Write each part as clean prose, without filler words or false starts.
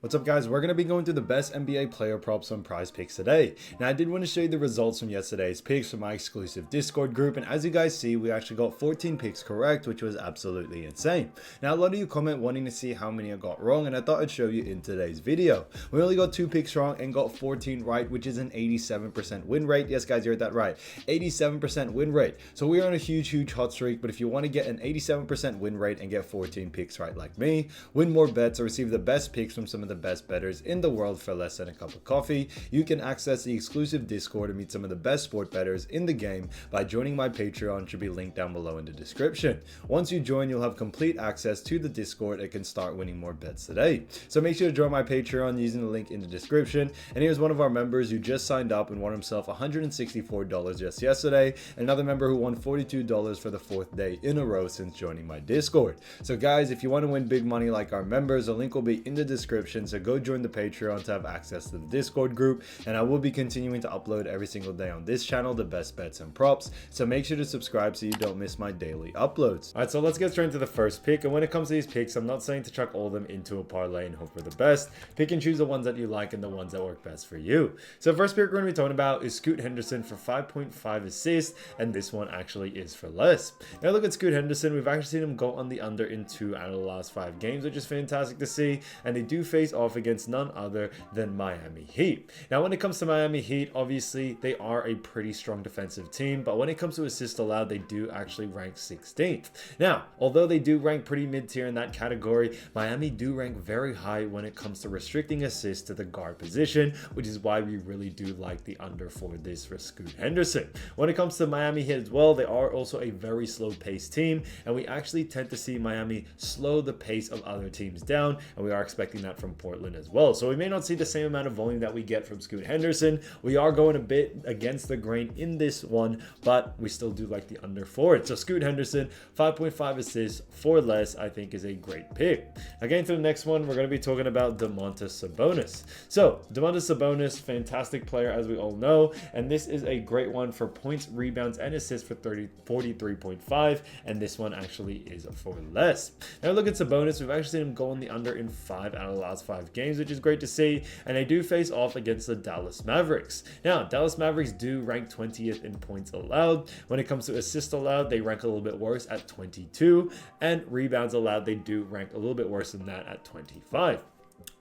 What's up guys, we're going to be going through the best NBA player props on PrizePicks today. Now I did want to show you the results from yesterday's picks from my exclusive Discord group, and as you guys see, we actually got 14 picks correct, which was absolutely insane. Now a lot of you comment wanting to see how many I got wrong, and I thought I'd show you in today's video. We only got 2 picks wrong and got 14 right, which is an 87% win rate. Yes guys, you heard that right, 87% win rate. So we're on a huge hot streak, but if you want to get an 87% win rate and get 14 picks right like me, win more bets, or receive the best picks from some of the best bettors in the world for less than a cup of coffee, you can access the exclusive Discord and meet some of the best sport bettors in the game by joining my Patreon. It should be linked down below in the description. Once you join, you'll have complete access to the Discord and can start winning more bets today. So make sure to join my Patreon using the link in the description. And here's one of our members who just signed up and won himself $164 just yesterday. Another member who won $42 for the 4th day in a row since joining my Discord. So guys, if you want to win big money like our members, the link will be in the description. So go join the Patreon to have access to the Discord group, and I will be continuing to upload every single day on this channel the best bets and props, so make sure to subscribe so you don't miss my daily uploads. Alright, so let's get straight into the first pick. And when it comes to these picks, I'm not saying to chuck all of them into a parlay and hope for the best. Pick and choose the ones that you like and the ones that work best for you. So first pick we're going to be talking about is Cade Henderson for 5.5 assists, and this one actually is for less. Now look at Cade Henderson, we've actually seen him go on the under in 2 out of the last 5 games, which is fantastic to see, and they do face off against none other than Miami Heat. Now when it comes to Miami Heat, obviously they are a pretty strong defensive team, but when it comes to assists allowed, they do actually rank 16th. Now although they do rank pretty mid-tier in that category, Miami do rank very high when it comes to restricting assists to the guard position, which is why we really do like the under for this for Cade Henderson. When it comes to Miami Heat as well, they are also a very slow paced team, and we actually tend to see Miami slow the pace of other teams down, and we are expecting that from Portland as well. So we may not see the same amount of volume that we get from Cade Henderson. We are going a bit against the grain in this one, but we still do like the under for it. So Cade Henderson, 5.5 assists for less, I think is a great pick. Again, to the next one, we're going to be talking about Domantas Sabonis. So Domantas Sabonis, fantastic player as we all know, and this is a great one for points, rebounds, and assists for 43.5, and this one actually is for less. Now look at Sabonis, we've actually seen him go on the under in 5 out of the last 5 games, which is great to see, and they do face off against the Dallas Mavericks. Now Dallas Mavericks do rank 20th in points allowed. When it comes to assists allowed, they rank a little bit worse at 22, and rebounds allowed, they do rank a little bit worse than that at 25.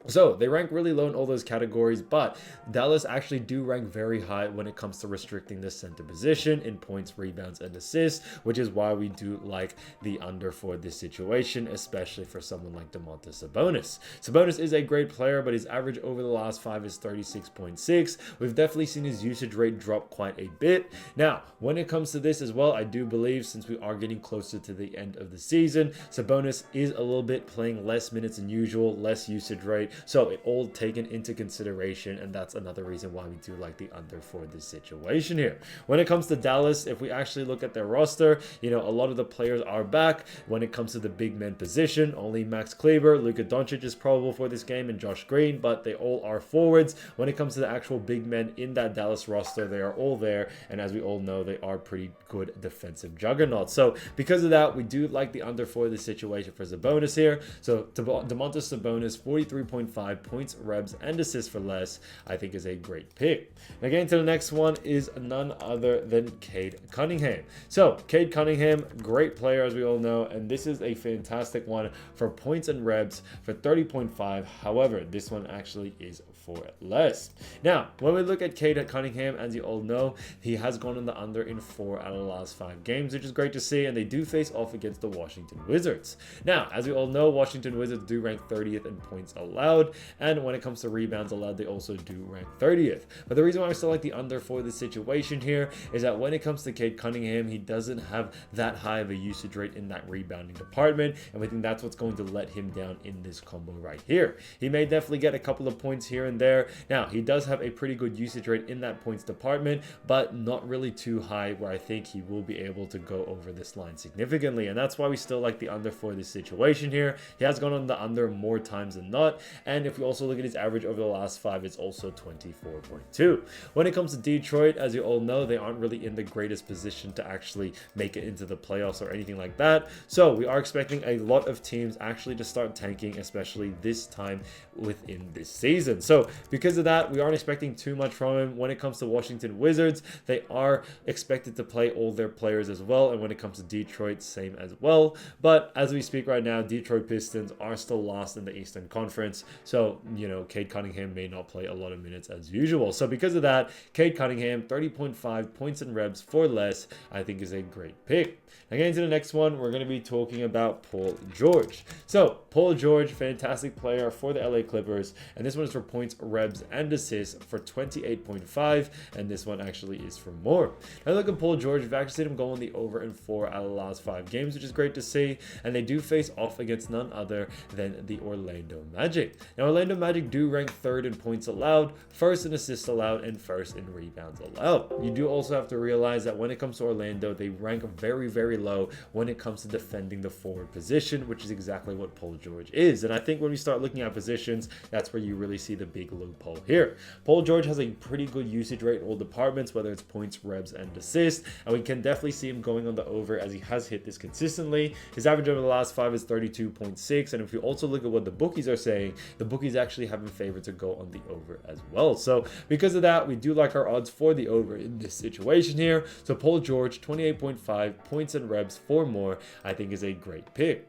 So they rank really low in all those categories, but Dallas actually do rank very high when it comes to restricting the center position in points, rebounds, and assists, which is why we do like the under for this situation, especially for someone like Domantas Sabonis. Sabonis is a great player, but his average over the last 5 is 36.6. We've definitely seen his usage rate drop quite a bit. Now, when it comes to this as well, I do believe since we are getting closer to the end of the season, Sabonis is a little bit playing less minutes than usual, less usage rate. So it all taken into consideration, and that's another reason why we do like the under for this situation here. When it comes to Dallas, if we actually look at their roster, you know, a lot of the players are back. When it comes to the big men position, only Max Kleber, Luka Doncic is probable for this game, and Josh Green, but they all are forwards. When it comes to the actual big men in that Dallas roster, they are all there, and as we all know, they are pretty good defensive juggernauts. So because of that, we do like the under for this situation for Sabonis here. So Domantas Sabonis, 43.5 points, rebs, and assists for less, I think is a great pick. Now getting to the next one is none other than Cade Cunningham. So Cade Cunningham, great player as we all know, and this is a fantastic one for points and rebs for 30.5. However, this one actually is for less. Now, when we look at Cade Cunningham, as you all know, he has gone on the under in 4 out of the last 5 games, which is great to see, and they do face off against the Washington Wizards. Now, as we all know, Washington Wizards do rank 30th in points allowed, and when it comes to rebounds allowed, they also do rank 30th. But the reason why I still like the under for this situation here is that when it comes to Cade Cunningham, he doesn't have that high of a usage rate in that rebounding department, and we think that's what's going to let him down in this combo right here. He may definitely get a couple of points here and there. Now, he does have a pretty good usage rate in that points department, but not really too high where I think he will be able to go over this line significantly, and that's why we still like the under for this situation here. He has gone on the under more times than not, And if we also look at his average over the last 5, it's also 24.2. When it comes to Detroit, as you all know, they aren't really in the greatest position to actually make it into the playoffs or anything like that. So we are expecting a lot of teams actually to start tanking, especially this time within this season. So because of that, we aren't expecting too much from him. When it comes to Washington Wizards, they are expected to play all their players as well. And when it comes to Detroit, same as well. But as we speak right now, Detroit Pistons are still last in the Eastern Conference. So, Cade Cunningham may not play a lot of minutes as usual. So because of that, Cade Cunningham, 30.5 points and reps for less, I think is a great pick. Now getting to the next one, we're going to be talking about Paul George. So Paul George, fantastic player for the LA Clippers. And this one is for points, reps, and assists for 28.5. And this one actually is for more. Now look at Paul George. We've actually seen him go on the over in 4 out of the last 5 games, which is great to see. And they do face off against none other than the Orlando Magic. Now Orlando Magic do rank 3rd in points allowed, 1st in assists allowed, and 1st in rebounds allowed. You do also have to realize that when it comes to Orlando, they rank very, very low when it comes to defending the forward position, which is exactly what Paul George is. And I think when we start looking at positions, that's where you really see the big loophole here. Paul George has a pretty good usage rate in all departments, whether it's points, reps, and assists, and we can definitely see him going on the over as he has hit this consistently. His average over the last 5 is 32.6, and if you also look at what the bookies are saying, the bookies actually have him favored to go on the over as well. So because of that, we do like our odds for the over in this situation here. So Paul George, 28.5 points and reps for more, I think is a great pick.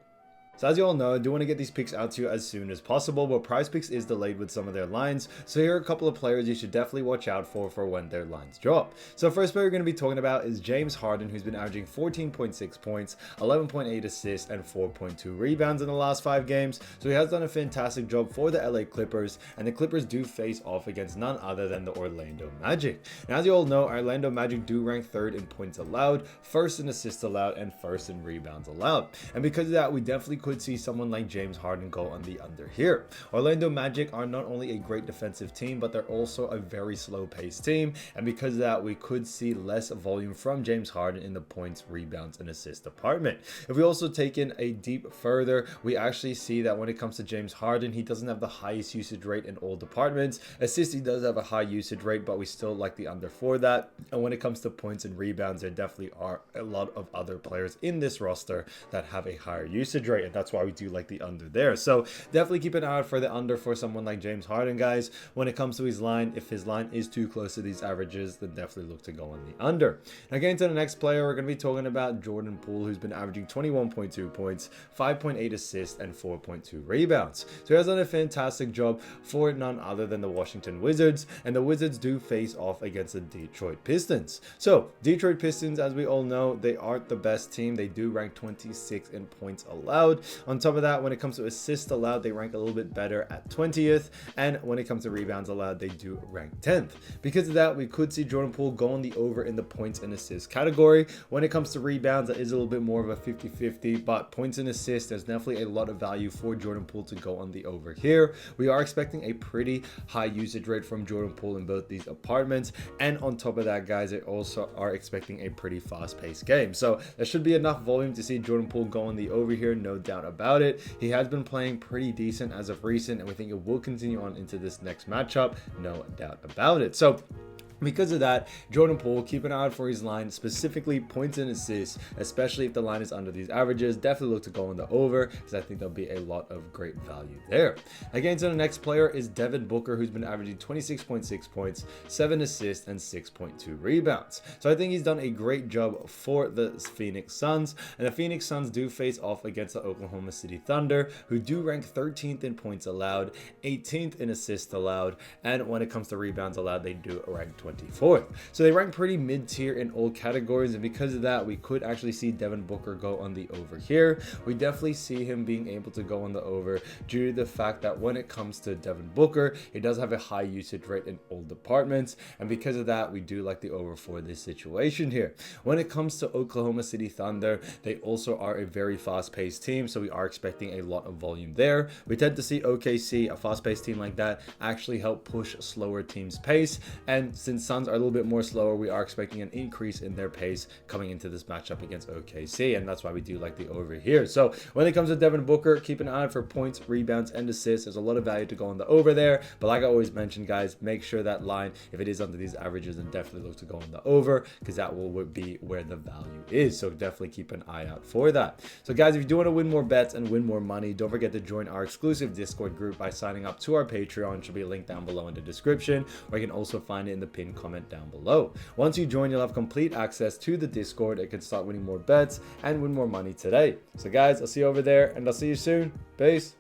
So as you all know, I do want to get these picks out to you as soon as possible, but PrizePicks is delayed with some of their lines. So here are a couple of players you should definitely watch out for when their lines drop. So first player we're going to be talking about is James Harden, who's been averaging 14.6 points, 11.8 assists, and 4.2 rebounds in the last 5 games. So he has done a fantastic job for the LA Clippers, and the Clippers do face off against none other than the Orlando Magic. Now as you all know, Orlando Magic do rank 3rd in points allowed, 1st in assists allowed, and 1st in rebounds allowed. And because of that, we definitely could see someone like James Harden go on the under here. Orlando Magic are not only a great defensive team, but they're also a very slow-paced team, and because of that, we could see less volume from James Harden in the points, rebounds, and assist department. If we also take in a deep further, we actually see that when it comes to James Harden, he doesn't have the highest usage rate in all departments. Assist, he does have a high usage rate, but we still like the under for that. And when it comes to points and rebounds, there definitely are a lot of other players in this roster that have a higher usage rate, and that's why we do like the under there. So definitely keep an eye out for the under for someone like James Harden, guys. When it comes to his line, if his line is too close to these averages, then definitely look to go on the under. Now getting to the next player, we're going to be talking about Jordan Poole, who's been averaging 21.2 points, 5.8 assists, and 4.2 rebounds. So he has done a fantastic job for none other than the Washington Wizards, and the Wizards do face off against the Detroit Pistons. So Detroit Pistons, as we all know, they aren't the best team. They do rank 26 in points allowed. On top of that, when it comes to assists allowed, they rank a little bit better at 20th, and when it comes to rebounds allowed, they do rank 10th. Because of that, we could see Jordan Poole go on the over in the points and assists category. When it comes to rebounds, that is a little bit more of a 50-50, but points and assists, there's definitely a lot of value for Jordan Poole to go on the over here. We are expecting a pretty high usage rate from Jordan Poole in both these apartments, and on top of that, guys, they also are expecting a pretty fast-paced game. So there should be enough volume to see Jordan Poole go on the over here, no doubt about it. He has been playing pretty decent as of recent, and we think it will continue on into this next matchup, no doubt about it. So because of that, Jordan Poole, keep an eye out for his line, specifically points and assists, especially if the line is under these averages. Definitely look to go on the over, because I think there'll be a lot of great value there. Again, so the next player is Devin Booker, who's been averaging 26.6 points, 7 assists, and 6.2 rebounds. So I think he's done a great job for the Phoenix Suns, and the Phoenix Suns do face off against the Oklahoma City Thunder, who do rank 13th in points allowed, 18th in assists allowed, and when it comes to rebounds allowed, they do rank 24th. So they rank pretty mid-tier in all categories, and because of that, we could actually see Devin Booker go on the over here. We definitely see him being able to go on the over due to the fact that when it comes to Devin Booker, he does have a high usage rate in all departments, and because of that, we do like the over for this situation here. When it comes to Oklahoma City Thunder, they also are a very fast-paced team, so we are expecting a lot of volume there. We tend to see OKC, a fast-paced team like that, actually help push slower teams' pace, and since and Suns are a little bit more slower. We are expecting an increase in their pace coming into this matchup against OKC, and that's why we do like the over here. So when it comes to Devin Booker, keep an eye out for points, rebounds, and assists. There's a lot of value to go on the over there, but like I always mentioned, guys, make sure that line, if it is under these averages, then definitely look to go on the over, because that will be where the value is. So definitely keep an eye out for that. So guys, if you do want to win more bets and win more money, don't forget to join our exclusive Discord group by signing up to our Patreon. It should be linked down below in the description, or you can also find it in the pinned comment down below. Once you join, you'll have complete access to the Discord. It can start winning more bets and win more money today. So guys, I'll see you over there, and I'll see you soon. Peace.